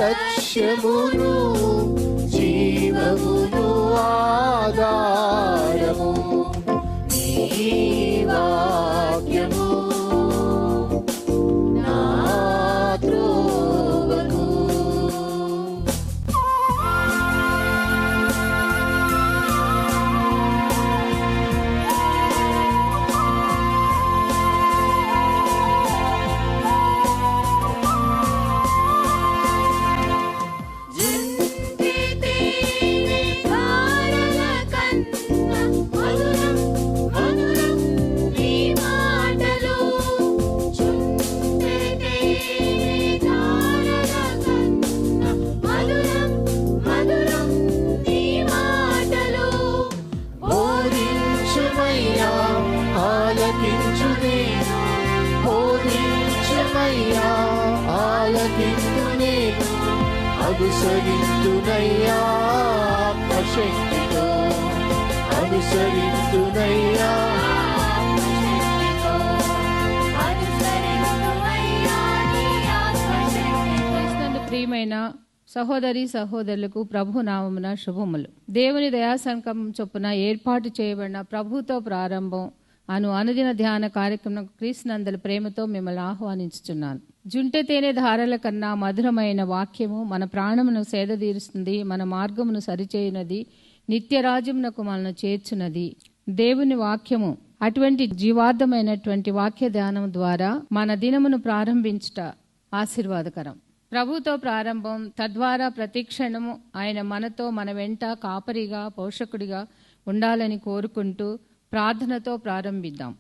లక్ష్యమును జీవమును ఆధారము నీ వాక్యము నా త్రోవకు. అనుసరింతునయ్యా ఆత్మశక్తితో, అనుసరింతునయ్యా. ప్రియమైన సహోదరి సహోదరులకు ప్రభు నామమున శుభములు. దేవుని దయాసంకల్పం చొప్పున ఏర్పాటు చేయబడిన ప్రభుతో ప్రారంభం అనుదిన ధ్యాన కార్యక్రమం క్రీస్తునందల ప్రేమతో మిమ్మల్ని ఆహ్వానించుచున్నాను. జుంటె తేనె ధారల కన్నా మధురమైన వాక్యము మన ప్రాణమును సేదతీరుస్తుంది, మన మార్గమును సరిచేయునది, నిత్యరాజ్యమునకు మనను చేర్చున్నది. దేవుని వాక్యము అటువంటి జీవార్థమైనటువంటి వాక్య ధ్యానం ద్వారా మన దినమును ప్రారంభించుట ఆశీర్వాదకరం. ప్రభుతో ప్రారంభం, తద్వారా ప్రతిక్షణము ఆయన మనతో మన వెంట కాపరిగా పోషకుడిగా ఉండాలని కోరుకుంటూ ప్రార్థనతో ప్రారంభిద్దాం.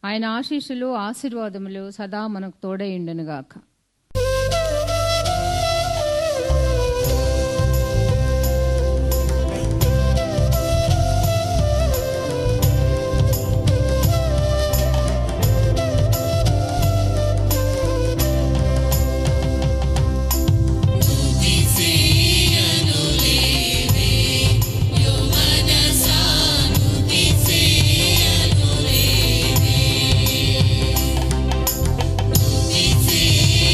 ఆయన ఆశీస్సులు ఆశీర్వాదములు సదా మనకు తోడైండునుగాక. See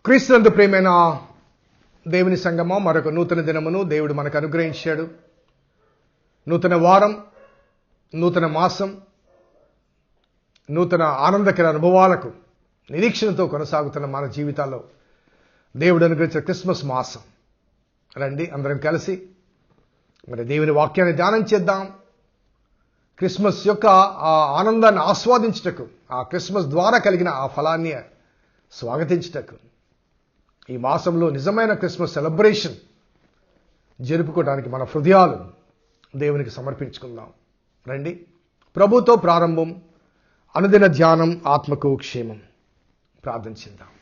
క్రీస్తునందు ప్రియమైన దేవుని సంగమా, మరొక నూతన దినమును దేవుడు మనకు అనుగ్రహించాడు. నూతన వారం, నూతన మాసం, నూతన ఆనందకర అనుభవాలకు నిరీక్షణతో కొనసాగుతున్న మన జీవితాల్లో దేవుడు అనుగ్రహించిన క్రిస్మస్ మాసం. రండి అందరం కలిసి మరి దేవుని వాక్యాన్ని ధ్యానం చేద్దాం. క్రిస్మస్ యొక్క ఆ ఆనందాన్ని ఆస్వాదించుటకు, ఆ క్రిస్మస్ ద్వారా కలిగిన ఆ ఫలాన్ని స్వాగతించుటకు, ఈ మాసంలో నిజమైన క్రిస్మస్ సెలబ్రేషన్ జరుపుకోవడానికి మన హృదయాలు దేవునికి సమర్పించుకుందాం. రండి, ప్రభుతో ప్రారంభం, అనుదిన ధ్యానం, ఆత్మకు క్షేమం. ప్రార్థించుదాం.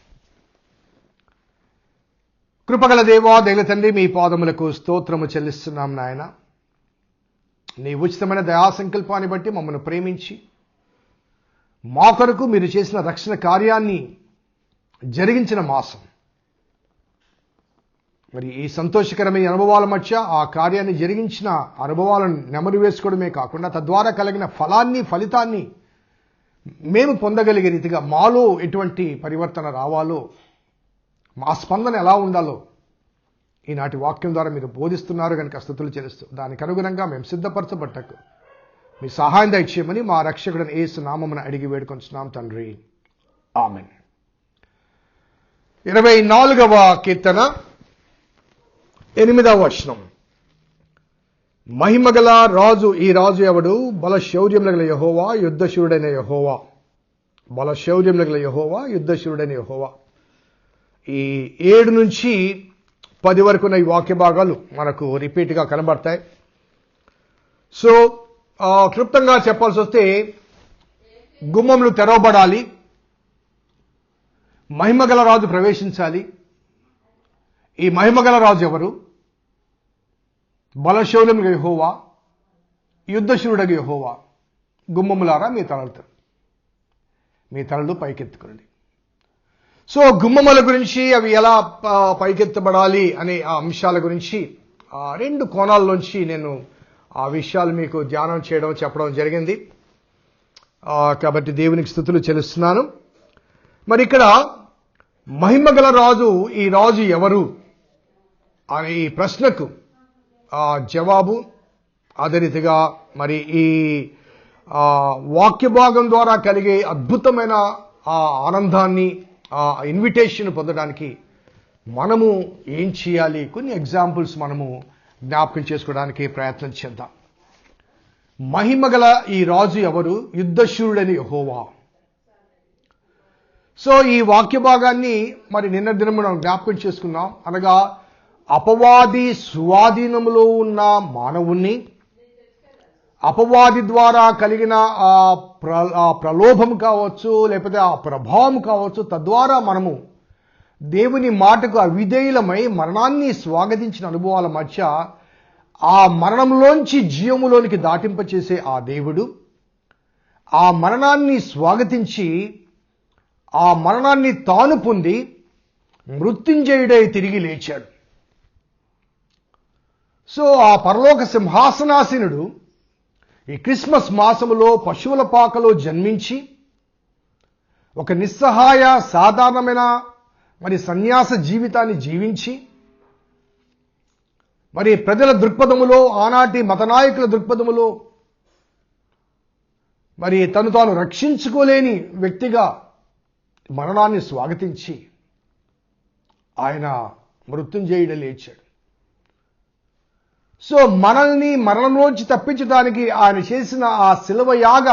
కృపగల దేవా, దయల తండ్రి, మీ పాదములకు స్తోత్రము చెల్లిస్తున్నాం నాయన. నీ ఉచితమైన దయా సంకల్పాన్ని బట్టి మమ్మల్ని ప్రేమించి మా కొరకు మీరు చేసిన రక్షణ కార్యాన్ని జరిగించిన మాసం. మరి ఈ సంతోషకరమైన అనుభవాల మధ్య ఆ కార్యాన్ని జరిగించిన అనుభవాలను నెమరు వేసుకోవడమే కాకుండా తద్వారా కలిగిన ఫలితాన్ని మేము పొందగలిగే రీతిగా మాలో ఎటువంటి పరివర్తన రావాలో, మా స్పందన ఎలా ఉండాలో ఈనాటి వాక్యం ద్వారా మీరు బోధిస్తున్నారు కనుక స్తుతులు చెల్లిస్తూ దానికి అనుగుణంగా మేము సిద్ధపరచబట్టకు మీ సహాయం దయచేయమని మా రక్షకుడైన యేసు నామమున అడిగి వేడుకొంచున్నాం తండ్రి, ఆమెన్. 24వ కీర్తన 8వ వచనం. మహిమగల రాజు, ఈ రాజు ఎవడు? బలశౌర్యముల గల యెహోవా, యుద్ధశూరుడైన యెహోవా. బలశౌర్యముల గల యెహోవా, యుద్ధశూరుడైన యెహోవా. ఈ 7 నుంచి 10 వరకున్న ఈ వాక్య భాగాలు మనకు రిపీట్గా కనబడతాయి. సో క్లుప్తంగా చెప్పాల్సి వస్తే, గుమ్మములు తెరవబడాలి, మహిమగల రాజు ప్రవేశించాలి. ఈ మహిమగల రాజు ఎవరు? బలశౌర్యం యెహోవా, యుద్ధశూరుడగు యెహోవా. గుమ్మములారా మీ తలలు పైకెత్తుకోండి. సో గుమ్మముల గురించి, అవి ఎలా పైకెత్తబడాలి అనే ఆ అంశాల గురించి 2 కోణాల్లోంచి నేను ఆ విషయాలు మీకు ధ్యానం చెప్పడం జరిగింది. కాబట్టి దేవునికి స్తుతులు చెల్లిస్తున్నాను. మరి ఇక్కడ మహిమగల రాజు, ఈ రాజు ఎవరు అనే ఈ ప్రశ్నకు జవాబు, అదే రీతిగా మరి ఈ వాక్య భాగం ద్వారా కలిగే అద్భుతమైన ఆ ఆనందాన్ని, ఆ ఇన్విటేషన్ పొందడానికి మనము ఏం చేయాలి, కొన్ని ఎగ్జాంపుల్స్ మనము జ్ఞాపకం చేసుకోవడానికి ప్రయత్నం చేద్దాం. మహిమగల ఈ రాజు ఎవరు? యుద్ధశూరుడని యెహోవా. సో ఈ వాక్య భాగాన్ని మరి నిన్న దినం మనం జ్ఞాపకం చేసుకున్నాం. అనగా అపవాది స్వాధీనములో ఉన్న మానవుణ్ణి, అపవాది ద్వారా కలిగిన ఆ ప్రలోభం కావచ్చు, లేకపోతే ఆ ప్రభావం కావచ్చు, తద్వారా మనము దేవుని మాటకు అవిధేయులమై మరణాన్ని స్వాగతించిన అనుభవాల మధ్య ఆ మరణంలోంచి జీవములోనికి దాటింపచేసే ఆ దేవుడు ఆ మరణాన్ని స్వాగతించి ఆ మరణాన్ని తాను పొంది మృత్యుంజయుడై తిరిగి లేచాడు. సో ఆ పరలోక సింహాసనాసీనుడు ఈ క్రిస్మస్ మాసములో పశువుల పాకలో జన్మించి ఒక నిస్సహాయ సాధారణమైన మరి సన్యాస జీవితాన్ని జీవించి, మరి ప్రజల దృక్పథములో, ఆనాటి మతనాయకుల దృక్పథములో మరి తను తాను రక్షించుకోలేని వ్యక్తిగా మరణాన్ని స్వాగతించి ఆయన మృత్యుంజయుడై లేచాడు. సో మనల్ని మరణంలోంచి తప్పించడానికి ఆయన చేసిన ఆ శిలువ యాగ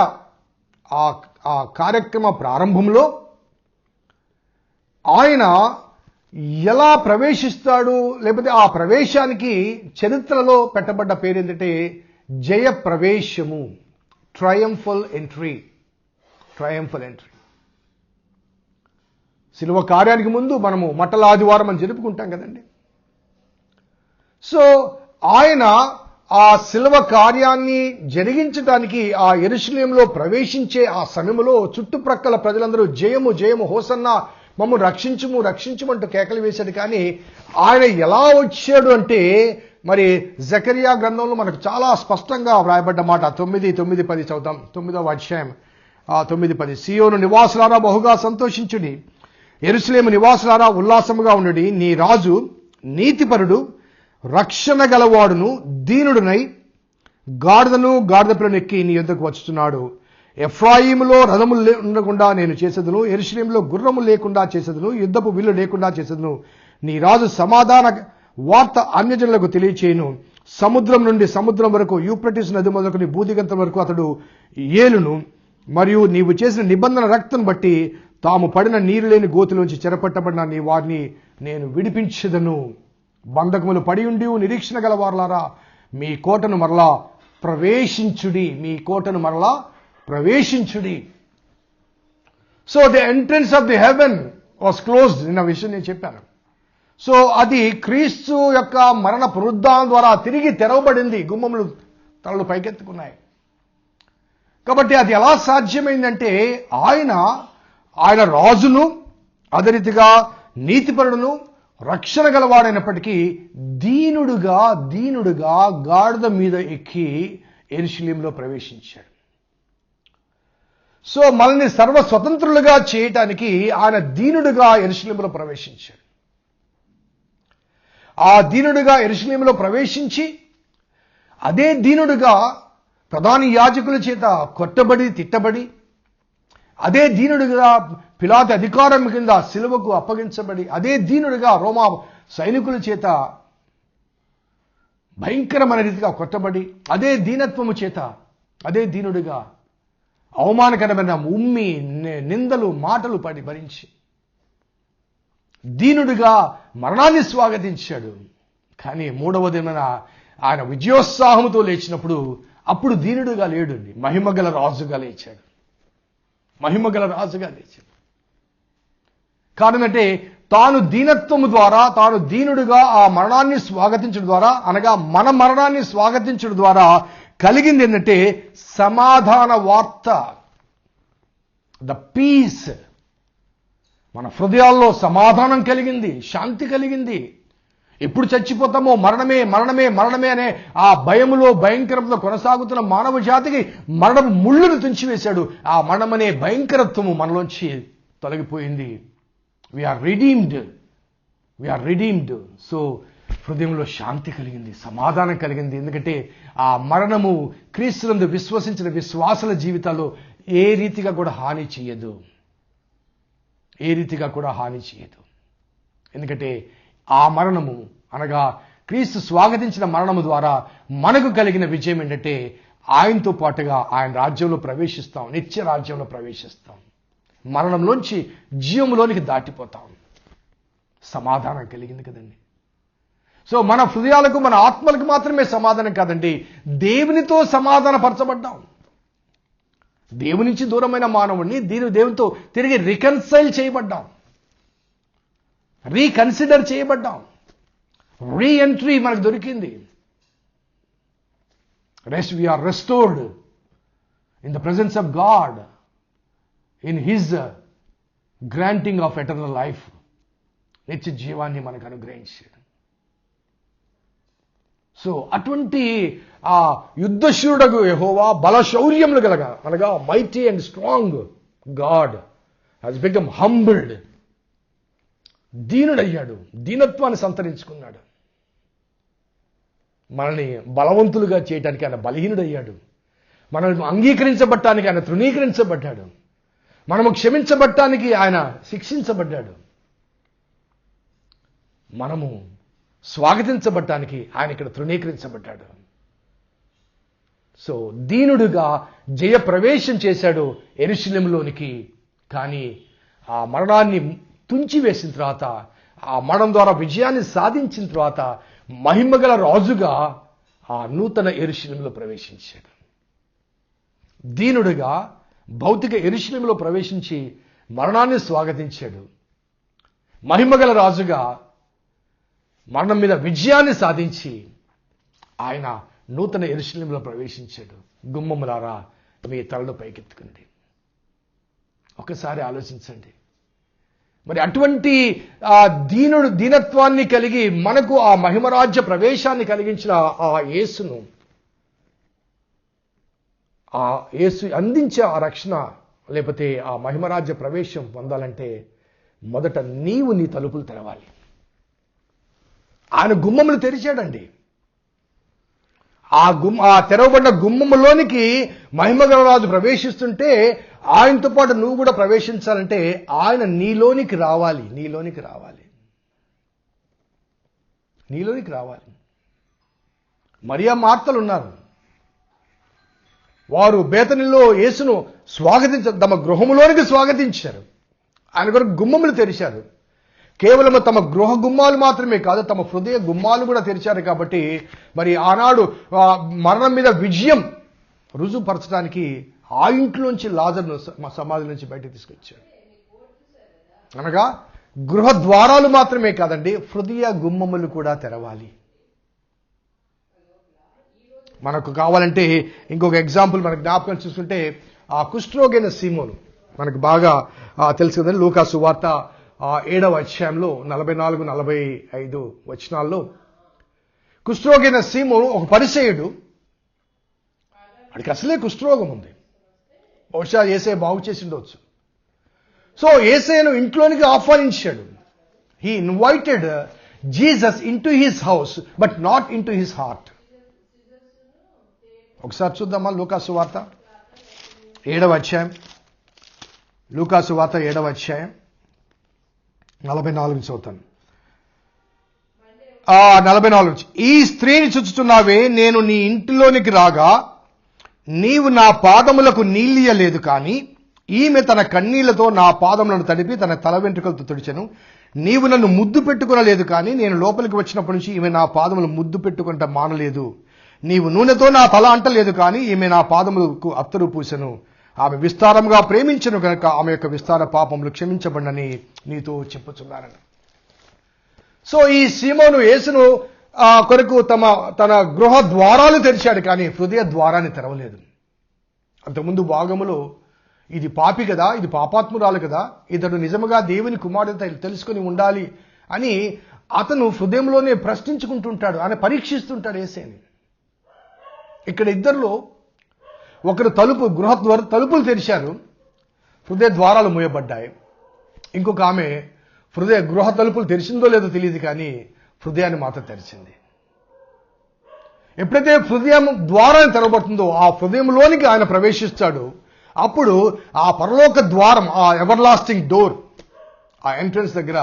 ఆ కార్యక్రమ ప్రారంభంలో ఆయన ఎలా ప్రవేశిస్తాడు, లేకపోతే ఆ ప్రవేశానికి చరిత్రలో పెట్టబడ్డ పేరు ఏంటంటే జయ ప్రవేశము, ట్రయంఫల్ ఎంట్రీ. శిలువ కార్యానికి ముందు మనము మట్టల ఆదివారం అని జరుపుకుంటాం కదండి. సో ఆయన ఆ శిలువ కార్యాన్ని జరిగించడానికి ఆ యెరూషలేములో ప్రవేశించే ఆ సమయంలో చుట్టుప్రక్కల ప్రజలందరూ జయము జయము, హోసన్న, మమ్ము రక్షించమంటూ కేకలు వేశాడు. కానీ ఆయన ఎలా వచ్చాడు అంటే, మరి జకరియా గ్రంథంలో మనకు చాలా స్పష్టంగా వ్రాయబడ్డ మాట 9:9-10 చదువుతాం. 9వ అధ్యాయం 9-10. సియోను నివాసులారా బహుగా సంతోషించుడి, యెరూషలేము నివాసులారా ఉల్లాసముగా ఉండుడి, నీ రాజు నీతిపరుడు, రక్షణ గలవాడును, దీనుడునై గాడిదను గాడిద పిల్లను ఎక్కి నీ యొద్దకు వచ్చుతున్నాడు. ఎఫ్రాయిములో రథములు ఉండకుండా నేను చేసేదను, యెరూషలేములో గుర్రము లేకుండా చేసేదను, యుద్ధపు విల్లు లేకుండా చేసేదను. నీ రాజు సమాధాన వార్త అన్యజనులకు తెలియచేయును. సముద్రం నుండి సముద్రం వరకు, యూఫ్రటీస్ నది మొదలుకొని భూదిగంతం వరకు అతడు ఏలును. మరియు నీవు చేసిన నిబంధన రక్తం బట్టి తాము పడిన నీరు లేని గోతులోంచి చెరపట్టబడిన నీ వారిని నేను విడిపించదను. బంధకములు పడి ఉండి నిరీక్షణ గల వారులారా, మీ కోటను మరలా ప్రవేశించుడి, మీ కోటను మరలా ప్రవేశించుడి. So the entrance of the heaven was closed. నిన్న విషయం నేను చెప్పాను. సో అది క్రీస్తు యొక్క మరణ పునరుద్ధానం ద్వారా తిరిగి తెరవబడింది. గుమ్మములు తలలు పైకెత్తుకున్నాయి. కాబట్టి అది ఎలా సాధ్యమైందంటే ఆయన రాజును, అదే రీతిగా నీతిపరుడును, రక్షణ గలవాడైనప్పటికీ దీనుడుగా గాడిద మీద ఎక్కి యెరూషలేములో ప్రవేశించాడు. సో మనల్ని సర్వస్వతంత్రులుగా చేయటానికి ఆయన దీనుడుగా యెరూషలేములో ప్రవేశించాడు. ఆ దీనుడుగా యెరూషలేములో ప్రవేశించి అదే దీనుడుగా ప్రధాన యాజకుల చేత కొట్టబడి తిట్టబడి, అదే దీనుడుగా పిలాతు అధికారం కింద సిలువకు అప్పగించబడి, అదే దీనుడుగా రోమా సైనికుల చేత భయంకరమైన రీతిగా కొట్టబడి, అదే దీనత్వము చేత అదే దీనుడుగా అవమానకరమైన ఉమ్మి నిందలు మాటలు పడి భరించి దీనుడుగా మరణాన్ని స్వాగతించాడు. కానీ మూడవ దినాన ఆయన విజయోత్సాహంతో లేచినప్పుడు అప్పుడు దీనుడుగా లేడండి, మహిమగల రాజుగా లేచాడు. మహిమగల రాజుగా లేచాడు. కారణం అంటే తాను దీనత్వము ద్వారా, తాను దీనుడుగా ఆ మరణాన్ని స్వాగతించడం ద్వారా, అనగా మన మరణాన్ని స్వాగతించడం ద్వారా కలిగింది ఏంటంటే సమాధాన వార్త, ద పీస్. మన హృదయాల్లో సమాధానం కలిగింది, శాంతి కలిగింది. ఎప్పుడు చచ్చిపోతామో మరణమే మరణమే మరణమే అనే ఆ భయములో భయంకరంతో కొనసాగుతున్న మానవ జాతికి మరణం ముళ్ళును తుంచివేశాడు. ఆ మరణమనే భయంకరత్వము మనలోంచి తొలగిపోయింది. We are redeemed. సో హృదయంలో శాంతి కలిగింది, సమాధానం కలిగింది. ఎందుకంటే ఆ మరణము క్రీస్తునందు విశ్వసించిన విశ్వాసుల జీవితాల్లో ఏ రీతిగా కూడా హాని చేయదు. ఎందుకంటే ఆ మరణము అనగా క్రీస్తు స్వాగతించిన మరణము ద్వారా మనకు కలిగిన విజయం ఏంటంటే ఆయనతో పాటుగా ఆయన రాజ్యంలో ప్రవేశిస్తాం, నిత్య రాజ్యంలో ప్రవేశిస్తాం. మరణంలోంచి జీవంలోనికి దాటిపోతాం. సమాధానం కలిగింది కదండి. సో మన హృదయాలకు, మన ఆత్మలకు మాత్రమే సమాధానం కాదండి, దేవునితో సమాధానపరచబడ్డాం. దేవుని నుంచి దూరమైన మానవుడిని దేవునితో తిరిగి రికన్సైల్ చేయబడ్డాం, రీకన్సిడర్ చేయబడ్డాం. రీఎంట్రీ మనకు దొరికింది. We are restored in the presence of God in His granting of eternal life. నిత్య జీవాన్ని మనకు అనుగ్రహించాడు. సో అటువంటి ఆ యుద్ధశూరుడగు యెహోవా బలశౌర్యములు గలగా, అనగా mighty and strong God has become humbled. దీనుడయ్యాడు, దీనత్వాన్ని సంతరించుకున్నాడు. మనల్ని బలవంతులుగా చేయడానికి ఆయన బలహీనుడయ్యాడు. మనల్ని అంగీకరించబట్టానికి ఆయన తృణీకరించబడ్డాడు. మనము క్షమించబట్టానికి ఆయన శిక్షించబడ్డాడు. మనము స్వాగతించబట్టానికి ఆయన ఇక్కడ తృణీకరించబడ్డాడు. సో దీనుడుగా జయ ప్రవేశం చేశాడు యెరూషలేములోనికి. కానీ ఆ మరణాన్ని తుంచివేసిన తర్వాత, ఆ మరణం ద్వారా విజయాన్ని సాధించిన తర్వాత మహిమగల రాజుగా ఆ నూతన యెరూషలేములో ప్రవేశించాడు. దీనుడుగా భౌతిక యెరూషలేములో ప్రవేశించి మరణాన్ని స్వాగతించాడు. మహిమగల రాజుగా మరణం మీద విజయాన్ని సాధించి ఆయన నూతన యెరూషలేములో ప్రవేశించాడు. గుమ్మములారా మీ తలలు పైకెత్తుకుంది. ఒకసారి ఆలోచించండి. మరి అటువంటి ఆ దీనత్వాన్ని కలిగి మనకు ఆ మహిమరాజ్య ప్రవేశాన్ని కలిగించిన ఆ యేసును, ఆ యేసు అందించే ఆ రక్షణ లేకపోతే ఆ మహిమరాజ్య ప్రవేశం పొందాలంటే మొదట నీవు నీ తలుపులు తెరవాలి. ఆయన గుమ్మములు తెరిచాడండి. ఆ తెరవబడిన గుమ్మములోనికి మహిమగల రాజు ప్రవేశిస్తుంటే ఆయనతో పాటు నువ్వు కూడా ప్రవేశించాలంటే ఆయన నీలోనికి రావాలి. మరియా మార్తలు ఉన్నారు. వారు బేతనీలో యేసును తమ గృహములోనికి స్వాగతించారు. ఆయన కొరకు గుమ్మములు తెరిచారు. కేవలం తమ గృహ గుమ్మాలు మాత్రమే కాదు, తమ హృదయ గుమ్మాలు కూడా తెరిచారు. కాబట్టి మరి ఆనాడు మరణం మీద విజయం రుజువుపరచడానికి ఆ ఇంట్లోంచి లాజరును సమాధి నుంచి బయటకు తీసుకొచ్చారు. అనగా గృహ ద్వారాలు మాత్రమే కాదండి, హృదయ గుమ్మములు కూడా తెరవాలి. మనకు కావాలంటే ఇంకొక ఎగ్జాంపుల్ మనకు జ్ఞాపకం చూసుకుంటే ఆ కుష్ఠరోగైన సీమోను మనకు బాగా తెలుసు కదండి. లూకా సువార్త 7వ అధ్యాయంలో 44-45 వచనాల్లో కుష్ఠరోగైన సీమోను ఒక పరిసయ్యుడు. వాడికి అసలే కుష్ఠరోగం ఉంది. బహుశా యేసయ్య బాగు చేసి ఉండవచ్చు. సో యేసయ్యను ఇంట్లోనికి ఆహ్వానించాడు. He invited Jesus into his house but not into his heart. ఒకసారి చూద్దామా లూకా సువార్త 7వ అధ్యాయం. లూకా సువార్త 7వ అధ్యాయం 44 చదువుతాను. 44 ఈ స్త్రీని చూచుచున్నావే, నేను నీ ఇంటిలోనికి రాగా నీవు నా పాదములకు నీళ్ళియలేదు, కానీ ఈమె తన కన్నీళ్లతో నా పాదములను తడిపి తన తల వెంట్రుకలతో తుడిచెను. నీవు నన్ను ముద్దు పెట్టుకునలేదు, కానీ నేను లోపలికి వచ్చినప్పటి నుంచి ఈమె నా పాదములు ముద్దు పెట్టుకుంటా మానలేదు. నీవు నూనెతో నా తల అంటలేదు, కానీ ఈమె నా పాదములకు అత్తరు పూసెను. ఆమె విస్తారంగా ప్రేమించను కనుక ఆమె యొక్క విస్తార పాపములు క్షమించబడినని నీతో చెప్పుచున్నానని. సో ఈ సీమోను యేసును కొరకు తన గృహ ద్వారాలు తెరిచాడు, కానీ హృదయ ద్వారాన్ని తెరవలేదు. అంతకుముందు భాగములో ఇది పాపి కదా, ఇది పాపాత్మురాలు కదా, ఇతడు నిజముగా దేవుని కుమారుడు తెలుసుకుని ఉండాలి అని అతను హృదయంలోనే ప్రశ్నించుకుంటుంటాడు, ఆయన పరీక్షిస్తుంటాడు యేసేని. ఇక్కడ ఇద్దరిలో ఒకరు తలుపులు తెరిచారు, హృదయ ద్వారాలు మూయబడ్డాయి. ఇంకొక ఆమె గృహ తలుపులు తెరిచిందో లేదో తెలియదు, కానీ హృదయాన్ని మాత్రం తెరిచింది. ఎప్పుడైతే హృదయం ద్వారాన్ని తెరవబడుతుందో ఆ హృదయంలోనికి ఆయన ప్రవేశిస్తాడు. అప్పుడు ఆ పరలోక ద్వారం, ఆ ఎవర్ లాస్టింగ్ డోర్, ఆ ఎంట్రన్స్ దగ్గర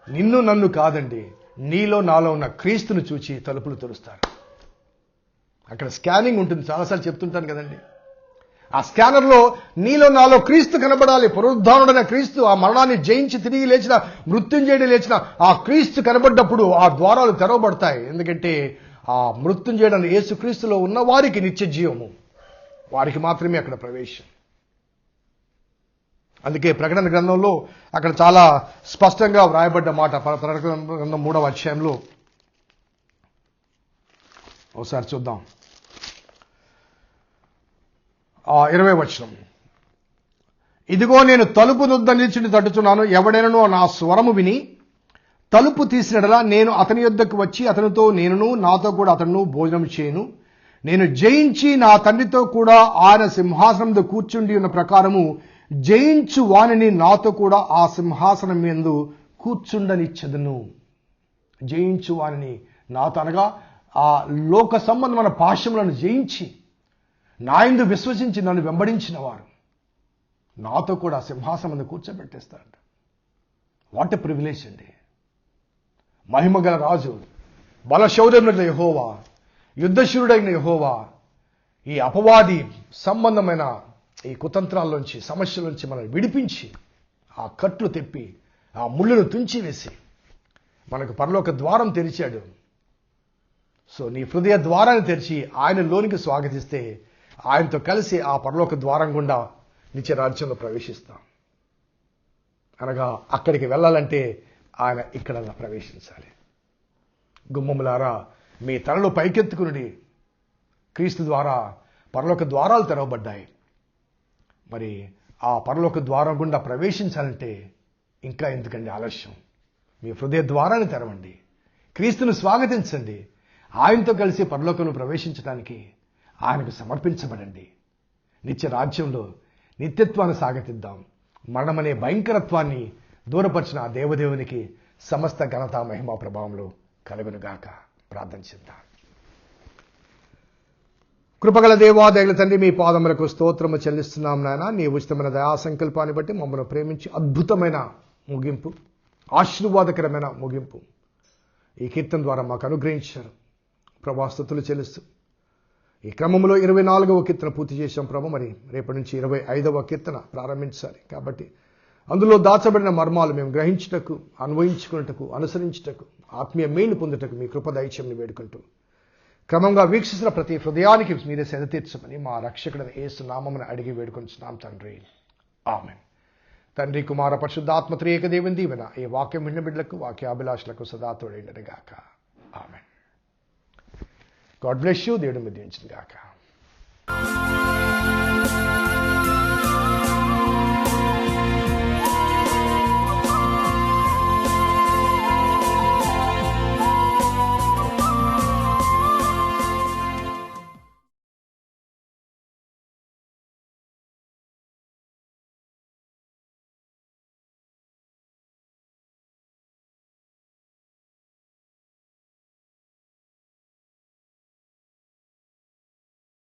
నిన్ను నన్ను కాదండి, నీలో నాలో ఉన్న క్రీస్తును చూచి తలుపులు తెరుస్తారు. అక్కడ స్కానింగ్ ఉంటుంది, చాలాసార్లు చెప్తుంటాను కదండి. ఆ స్కానర్లో నీలో నాలో క్రీస్తు కనబడాలి. పునరుద్ధానుడైన క్రీస్తు, ఆ మరణాన్ని జయించి తిరిగి లేచిన, మృత్యుంజయుడు లేచిన ఆ క్రీస్తు కనబడ్డప్పుడు ఆ ద్వారాలు తెరవబడతాయి. ఎందుకంటే ఆ మృత్యుంజయుడైన యేసు క్రీస్తులో ఉన్న వారికి నిత్య జీవము, వారికి మాత్రమే అక్కడ ప్రవేశం. అందుకే ప్రకటన గ్రంథంలో అక్కడ చాలా స్పష్టంగా వ్రాయబడ్డ మాట, ప్రకటన గ్రంథం 3వ అధ్యాయంలో ఒకసారి చూద్దాం. 20వ వచనం. ఇదిగో నేను తలుపు నొద్ద నిలిచి తట్టుచున్నాను, ఎవడైనను నా స్వరము విని తలుపు తీసినడలా నేను అతని యొద్దకు వచ్చి అతనితో నేనును నాతో కూడా అతను భోజనం చేయను. నేను జయించి నా తండ్రితో కూడా ఆయన సింహాసనం కూర్చుండి ఉన్న ప్రకారము జయించు వానిని నాతో కూడా ఆ సింహాసనం యందు కూర్చుండనిచ్చెదను. జయించు వానిని నాతో, అనగా ఆ లోక సంబంధమైన పాశములను జయించి నా యందు విశ్వసించి నన్ను వెంబడించిన వారు నాతో కూడా సింహాసనం కూర్చోబెట్టేస్తారంట. వాట్ ఎ ప్రివిలేజ్ అండి. మహిమగల రాజు, బలశౌర్యముల యెహోవా, యుద్ధశూరుడైన యెహోవా ఈ అపవాది సంబంధమైన ఈ కుతంత్రాల్లోంచి, సమస్యల నుంచి మనల్ని విడిపించి ఆ కట్లు తెప్పి ఆ ముళ్ళను తుంచి వేసి మనకు పరలోక ద్వారం తెరిచాడు. సో నీ హృదయ ద్వారాన్ని తెరిచి ఆయన లోనికి స్వాగతిస్తే ఆయనతో కలిసి ఆ పరలోక ద్వారం గుండా నిత్య రాజ్యంలో ప్రవేశిస్తాం. అనగా అక్కడికి వెళ్ళాలంటే ఆయన ఇక్కడ ప్రవేశించాలి. గుమ్మములారా మీ తలలు పైకెత్తుకుని, క్రీస్తు ద్వారా పరలోక ద్వారాలు తెరవబడ్డాయి. మరి ఆ పరలోక ద్వారం గుండా ప్రవేశించాలంటే ఇంకా ఎందుకండి ఆలస్యం? మీ హృదయ ద్వారాన్ని తెరవండి, క్రీస్తును స్వాగతించండి, ఆయనతో కలిసి పరలోకంలో ప్రవేశించడానికి ఆయనకు సమర్పించబడండి. నిత్య రాజ్యంలో నిత్యత్వాన్ని సాగతిద్దాం. మరణమనే భయంకరత్వాన్ని దూరపరిచిన ఆ దేవదేవునికి సమస్త ఘనత మహిమ ప్రభావంలో కలుగునుగాక. ప్రార్థన చేద్దాం. కృపగల దేవా, దయగల తండ్రి, మీ పాదములకు స్తోత్రము చెల్లిస్తున్నాం నాయన. నీ ఉచితమైన దయా సంకల్పాన్ని బట్టి మమ్మల్ని ప్రేమించి అద్భుతమైన ముగింపు, ఆశీర్వాదకరమైన ముగింపు ఈ కీర్తన ద్వారా మాకు అనుగ్రహించారు ప్రభా. స్తుతులు చెల్లిస్తూ ఈ క్రమంలో 24వ కీర్తన పూర్తి చేశాం ప్రభు. మరి రేపటి నుంచి 25వ కీర్తన ప్రారంభించాలి కాబట్టి అందులో దాచబడిన మర్మాలు మేము గ్రహించుటకు, అన్వయించుకున్నటకు, అనుసరించుటకు, ఆత్మీయ మేలు పొందుటకు మీ కృప దయచేయమని వేడుకుంటూ క్రమంగా వీక్షిస్తున్న ప్రతి హృదయానికి మీరే సేద తీర్చమని మా రక్షకుడైన యేసు నామమున అడిగి వేడుకొంచున్నాం తండ్రి. ఆమేన్. తండ్రి, కుమార, పరిశుద్ధాత్మ త్రియేక దేవుని దీవెన ఈ వాక్యం విన్న బిడ్డలకు, వాక్యాభిలాషులకు సదా తోడైండును గాక. ఆమేన్. God bless you. దేవుడు దీవించును గాక.